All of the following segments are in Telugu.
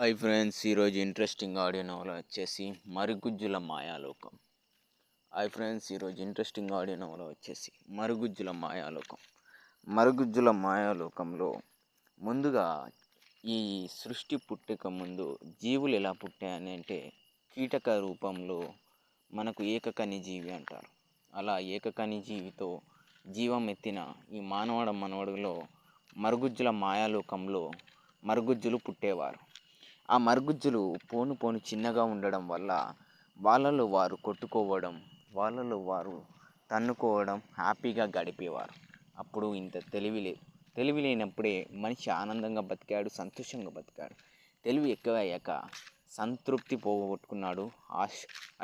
హాయ్ ఫ్రెండ్స్, ఈరోజు ఇంట్రెస్టింగ్ ఆడియో నవల వచ్చేసి మరుగుజ్జుల మాయాలోకం. మరుగుజ్జుల మాయాలోకం. మరుగుజ్జుల మాయాలోకంలో ముందుగా ఈ సృష్టి పుట్టక ముందు జీవులు ఎలా పుట్టాయని అంటే కీటక రూపంలో మనకు ఏకకని జీవి అంటారు. అలా ఏకకని జీవితో జీవం ఎత్తిన ఈ మనవడిలో మరుగుజ్జుల మాయాలోకంలో మరుగుజ్జులు పుట్టేవారు. ఆ మరుగుజ్జులు పోను పోను చిన్నగా ఉండడం వల్ల వాళ్ళలో వారు కొట్టుకోవడం, వాళ్ళలో వారు తన్నుకోవడం, హ్యాపీగా గడిపేవారు. అప్పుడు ఇంత తెలివి లేదు. తెలివి లేనప్పుడే మనిషి ఆనందంగా బతికాడు, సంతోషంగా బతికాడు. తెలివి ఎక్కువయ్యాక సంతృప్తి పోగొట్టుకున్నాడు,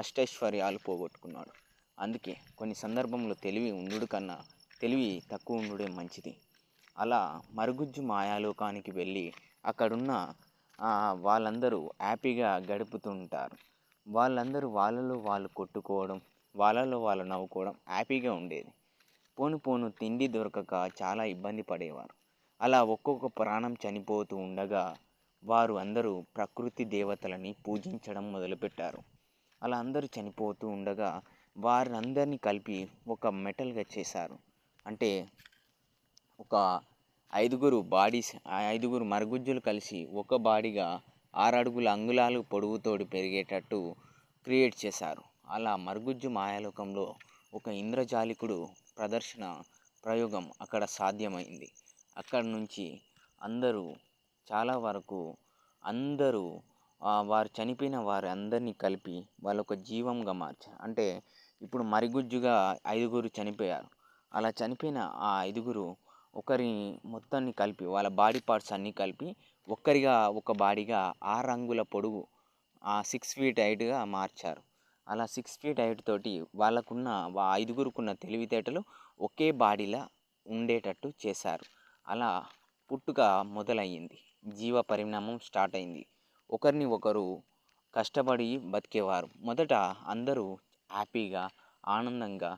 అష్టైశ్వర్యాలు పోగొట్టుకున్నాడు. అందుకే కొన్ని సందర్భంలో తెలివి ఉండుడు కన్నా తెలివి తక్కువ ఉండుడే మంచిది. అలా మరుగుజ్జు మాయాలోకానికి వెళ్ళి అక్కడున్న వాళ్ళందరూ హ్యాపీగా గడుపుతుంటారు. వాళ్ళందరూ వాళ్ళలో వాళ్ళు కొట్టుకోవడం, వాళ్ళలో వాళ్ళు నవ్వుకోవడం హ్యాపీగా ఉండేది. పోను పోను తిండి దొరకక చాలా ఇబ్బంది పడేవారు. అలా ఒక్కొక్క ప్రాణం చనిపోతూ ఉండగా వారు అందరూ ప్రకృతి దేవతలని పూజించడం మొదలుపెట్టారు. అలా అందరూ చనిపోతూ ఉండగా వారందరినీ కలిపి ఒక మెటల్గా చేశారు. అంటే ఒక ఐదుగురు మరుగుజ్జులు కలిసి ఒక బాడీగా 6 అడుగుల అంగుళాలు పొడవుతోటి పెరిగేటట్టు క్రియేట్ చేశారు. అలా మరుగుజ్జు మాయాలోకంలో ఒక ఇంద్రజాలికుడు ప్రయోగం అక్కడ సాధ్యమైంది. అక్కడి నుంచి చాలా వరకు వారు చనిపోయిన వారి అందరినీ కలిపి వాళ్ళొక జీవంగా మార్చారు. అంటే ఇప్పుడు మరుగుజ్జుగా 5గురు చనిపోయారు. అలా చనిపోయిన ఆ 5గురు ఒకరి మొత్తాన్ని కలిపి వాళ్ళ బాడీ పార్ట్స్ అన్నీ కలిపి ఒక బాడీగా 6 అంగుళాల పొడుగు 6 feet హైట్గా మార్చారు. అలా 6 feet హైట్ తోటి వాళ్ళకున్న 5గురుకున్న తెలివితేటలు ఒకే బాడీలా ఉండేటట్టు చేశారు. అలా పుట్టుక మొదలయ్యింది. జీవ పరిణామం స్టార్ట్ అయింది. ఒకరిని ఒకరు కష్టపడి బతికేవారు. మొదట అందరూ హ్యాపీగా, ఆనందంగా,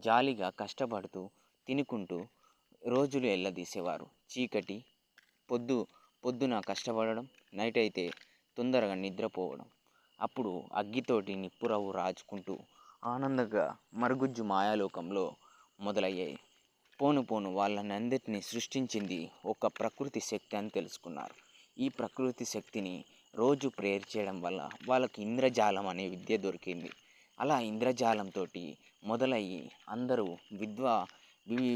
జాలీగా కష్టపడుతూ తినుకుంటూ రోజులు ఎల్లదీసేవారు. చీకటి పొద్దున కష్టపడడం, నైట్ అయితే తొందరగా నిద్రపోవడం. అప్పుడు అగ్గితోటి నిప్పురవ్వు రాజుకుంటూ ఆనందంగా మరుగుజ్జు మాయాలోకంలో మొదలయ్యాయి. పోను పోను వాళ్ళని అందరినీ సృష్టించింది ఒక ప్రకృతి శక్తి అని తెలుసుకున్నారు. ఈ ప్రకృతి శక్తిని రోజు ప్రేయర్ చేయడం వల్ల వాళ్ళకి ఇంద్రజాలం అనే విద్య దొరికింది. అలా ఇంద్రజాలంతో మొదలయ్యి అందరూ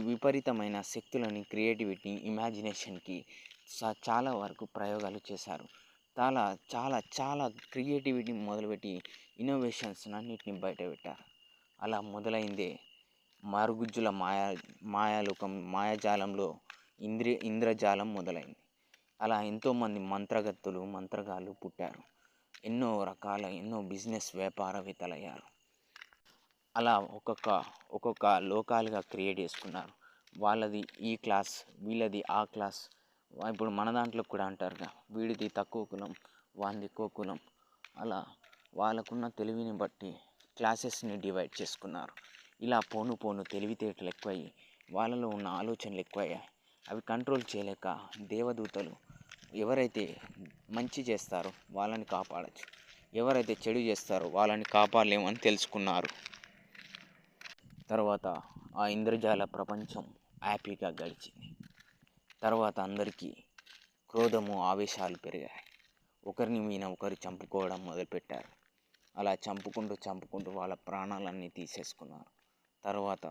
విపరీతమైన శక్తులని, క్రియేటివిటీ, ఇమాజినేషన్కి చాలా వరకు ప్రయోగాలు చేశారు. చాలా చాలా చాలా క్రియేటివిటీ మొదలుపెట్టి ఇన్నోవేషన్స్ అన్నిటిని బయటపెట్టారు. అలా మొదలైందే మరుగుజ్జుల మాయాజాలంలో ఇంద్రజాలం మొదలైంది. అలా ఎంతోమంది మంత్రగాళ్ళు పుట్టారు. ఎన్నో బిజినెస్ వ్యాపారవేత్తలయ్యారు. అలా ఒక్కొక్క లోకాలుగా క్రియేట్ చేసుకున్నారు. వాళ్ళది ఈ క్లాస్, వీళ్ళది ఆ క్లాస్. ఇప్పుడు మన దాంట్లో కూడా అంటారుగా, వీడిది తక్కువ కులం, వానిది ఎక్కువ కులం. అలా వాళ్ళకున్న తెలివిని బట్టి క్లాసెస్ని డివైడ్ చేసుకున్నారు. ఇలా పోను పోను తెలివితేటలు ఎక్కువయ్యి వాళ్ళలో ఉన్న ఆలోచనలు ఎక్కువయ్యాయి. అవి కంట్రోల్ చేయలేక దేవదూతలు ఎవరైతే మంచి చేస్తారో వాళ్ళని కాపాడచ్చు, ఎవరైతే చెడు చేస్తారో వాళ్ళని కాపాడలేమని తెలుసుకున్నారు. తర్వాత ఆ ఇంద్రజాల ప్రపంచం హ్యాపీగా గడిచింది. తర్వాత అందరికీ క్రోధము, ఆవేశాలు పెరిగాయి. ఒకరిని ఒకరు చంపుకోవడం మొదలుపెట్టారు. అలా చంపుకుంటూ వాళ్ళ ప్రాణాలన్నీ తీసేసుకున్నారు. తర్వాత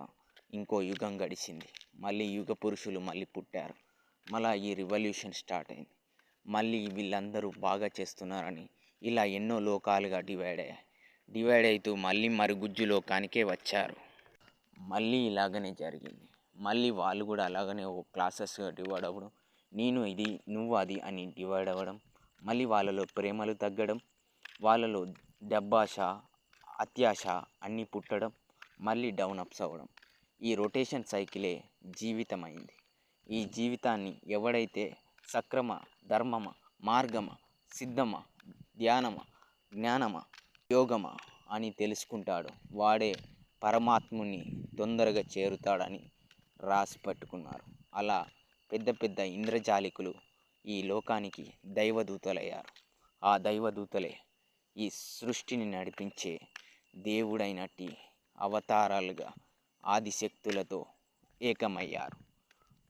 ఇంకో యుగం గడిచింది. మళ్ళీ యుగ పురుషులు మళ్ళీ పుట్టారు. మళ్ళీ ఈ రివల్యూషన్ స్టార్ట్ అయింది. మళ్ళీ వీళ్ళందరూ బాగా చేస్తున్నారని ఇలా ఎన్నో లోకాలుగా డివైడ్ అవుతూ మళ్ళీ మరుగుజ్జు లోకానికే వచ్చారు. మళ్ళీ ఇలాగనే జరిగింది. మళ్ళీ వాళ్ళు కూడా అలాగనే ఒక క్లాసెస్గా డివైడ్ అవ్వడం, నేను ఇది నువ్వు అది అని డివైడ్ అవ్వడం, మళ్ళీ వాళ్ళలో ప్రేమలు తగ్గడం, వాళ్ళలో డబ్బాశ, అత్యాశ అన్నీ పుట్టడం, మళ్ళీ డౌన్ అప్స్ అవ్వడం. ఈ రొటేషన్ సైకిలే జీవితం అయింది. ఈ జీవితాన్ని ఎవడైతే సక్రమ, ధర్మమ, మార్గమ, సిద్ధమ, ధ్యానమ, జ్ఞానమ, యోగమ అని తెలుసుకుంటాడో వాడే పరమాత్ముని తొందరగా చేరుతాడని రాసి పట్టుకున్నారు. అలా పెద్ద పెద్ద ఇంద్రజాలికులు ఈ లోకానికి దైవదూతలయ్యారు. ఆ దైవదూతలే ఈ సృష్టిని నడిపించే దేవుడైనట్టి అవతారాలుగా ఆదిశక్తులతో ఏకమయ్యారు.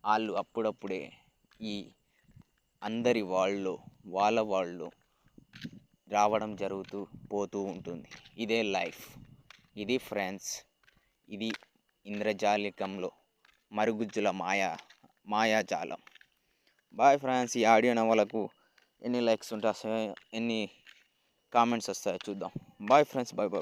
వాళ్ళు అప్పుడప్పుడే ఈ అందరి వాళ్ళ రావడం జరుగుతూ పోతూ ఉంటుంది. ఇదే లైఫ్, ఇది ఫ్రెండ్స్, ఇది ఇంద్రజాలికంలో మరుగుజ్జుల మాయాజాలం. Bye friends. ఈ ఆడియో నవలకు ఎన్ని లైక్స్ ఉంటాయో, ఎన్ని కామెంట్స్ వస్తాయో చూద్దాం. Bye friends. Bye bye.